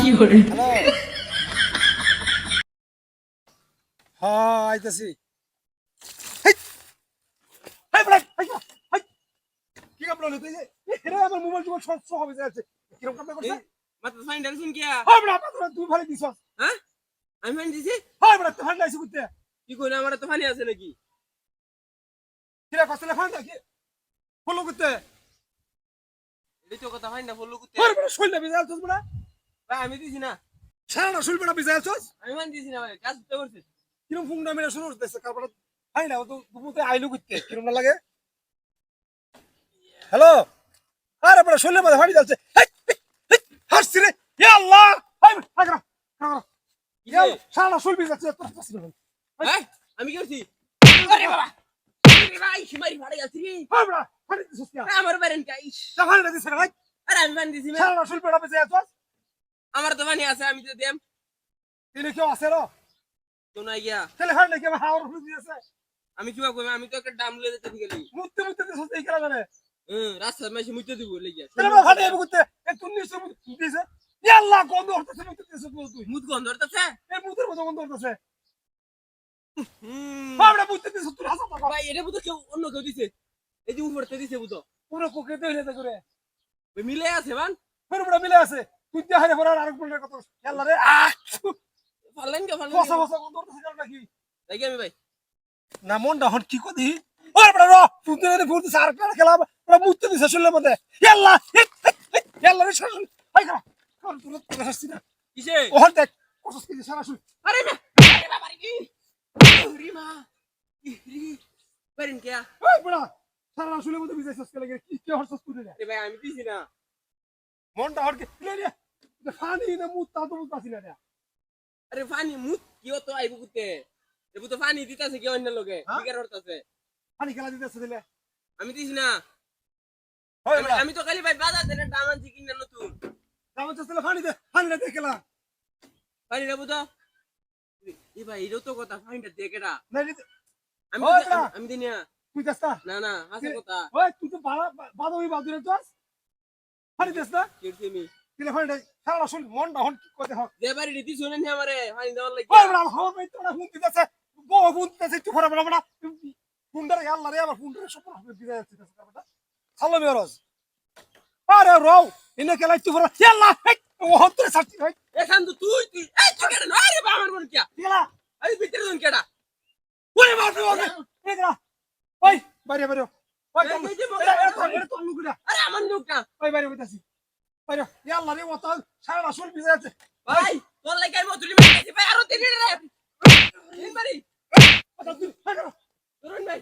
Hello. হ্যাঁ আইতাছি। হেই, হেই বড়া, হেই, হেই। কি কামড় হলো তুই? এরে আমার মোবাইল টোবাইল সব হবে যাচ্ছে। কিরকম কামড় করছে? মাত্র ফাইন ডালছেন কিয়া? হ্যাঁ বড়া, তুই ভালো দিছস। হ্যাঁ আমি ফাইন দিছি। হ্যাঁ বড়া, তুই ভালো আইছিস কুত্তে। কি কইনা আমার তো ফানি আছে নাকি? কিরা কষ্টলে ফান নাকি? ফলো কুত্তে। এই তো কথা ফাইন না বললো কুতে। হ্যাঁ বড়া, শৈল বিজা আছস বড়া। ভাই আমি দিছি না। সারা শৈল বড়া বিজা আছস। আমি ফাইন দিছি না ভাই, কাজ তো করছে। কিরকম ফুংডা মেরে শুরু করতেছে কারণ হাই না তো দুপুতে আইলো কুত্তে কিরকম না লাগে। হ্যালো। আরে বড়া শৈল মধ্যে ফাড়ি যাচ্ছে। হেই, হাসছি রে। ইয়া আল্লাহ। হাই আগরা। আগরা। ইয়া সারা শৈল বিজা আছস তোর কাছে। ভাই আমি কি করছি? আরে বাবা, আরে ভাই সীমারি ভাড়ে গেছি রে। হ্যাঁ বড়া, ফাড়ি দিছস কি? আমার বারেন কাইস। তা ফাড়ি দিছস না ভাই। আরে আমি ফাইন দিছি না। সারা শৈল বড়া বিজা আছস। আমার তো ফানি আছে, আমি তো দেম। তিনি কেউ আছে র। তো না গিয়া তাহলে ফাড়ি নাকি আমার হাওয়ার ফুল দিয়েছে। আমি কি কইব, আমি তো একটা ডাম লয়ে যেতে গেলি। মুত্তে মুত্তে দিছস এই খেলা জানে। রাস্তা মাইছে মুইতে দিব লাগিয়া। তাহলে বড়া ফাড়ি আইবো কুত্তে। এ তুই নিছ দিছে। ইয়া আল্লাহ গন্ধ হচ্ছে মুত্তে দিছস তুই। মুত গন্ধ ধরতেছে। এই মুতের মতো গন্ধ হচ্ছে। হুম আমরা বুঝতে দিছস তুই হাসা টাকা। ভাই এটা বুতো কেউ অন্য কেউ দিছে। এই যে উপরতে দিছে বুতো। পুরো কোকে দইলে দে করে। ওই মিলে আছে বান। পুরো পুরো মিলে আছে। তুই যা হারে পড়ার আরেক বলের কথা। আল্লাহ রে আ ফাললেন কে ফাললেন। ফসা ফসা গন্ধ হচ্ছে কেন নাকি? দেখি আমি ভাই। না মনটা হন কি কদি? ওরে বড় র ফুটে রে ফুটে সার কার খেলা পুরো মুতে দিছে শুনলে মধ্যে। আল্লাহ আল্লাহ রে শাসন। হাই খা। কাল তুই তো হাসছি না। কিসে? ওহন দেখ কসস কি সারা শুই। আরে মা, আরে বাবা রে। রিমা রি পারেন কে? ওই বড় সারা শুলে মধ্যে বিজাইছস কে লাগে কি কি হরছস তুই রে? আরে ভাই আমি দিছি না। মনটা হন কি রে রে ফানি না মুত তা তো বুঝতাছি না রে। আরে পানি মুত কি হতো আইবো কুতে। এ বুতো পানি দিতাছে কি অন্য লোকে হ্যাঁ? বিকার হরতাছে। ফানি খেলা দিতেছ দিলে। আমি দিছি না। ওই আমি বড় আমি তো খালি ভাই বাজার থেকে ডাম আনছি কিনা নতুন। জামা চলে ফানি দে ফানি না দেখলা। পানি নেবো তো। এ ভাই এটাও তো কথা পানিটা দেখেটা। না আমি ওই তো- বড় আমি দিনি না। তুই যাস্তা না না আছে কথা। ওই তুই তো বাদমি বাদুরে যাস ফানি দেস না কি করছি আমি? কিলে ফানি সারা শুন মনটা হন কি কইতে হ যে বাড়ি রীতি শুনেন নি আমারে পানি দেওয়ার ওই লাগিয়া। বড় হর ভাই তোরা হুন দিতেছে বউ হুন দিতেছে তুই ফরা বড় বড় ফুন্ডারে আল্লাহ রে আমার ফুন্ডারে সব হবে বিদায় যাচ্ছে কাটা সালো মেরজ আরে রাও ইনে কেলাই তুই ফরা আল্লাহ ও হন্তরে সাথী ভাই এখান তো তুই তুই এই তুই কেন আরে বাবা আমার মন কিয়া কেলা এই ভিতরে জন কেডা ওরে মারতে ওরে এগরা ওই বাইরে বাইরে ওই এই যে এটা তো লুকুড়া আরে আমার লোক না ওই বাইরে হইতাছি বাইরে আল্লাহ রে ও তো সারা শুন বিদায় যাচ্ছে ভাই তোর লাগে আমি মতুরি মারতেছি ভাই আরো তিন রে তিন বাড়ি কথা তুই ধরুন ভাই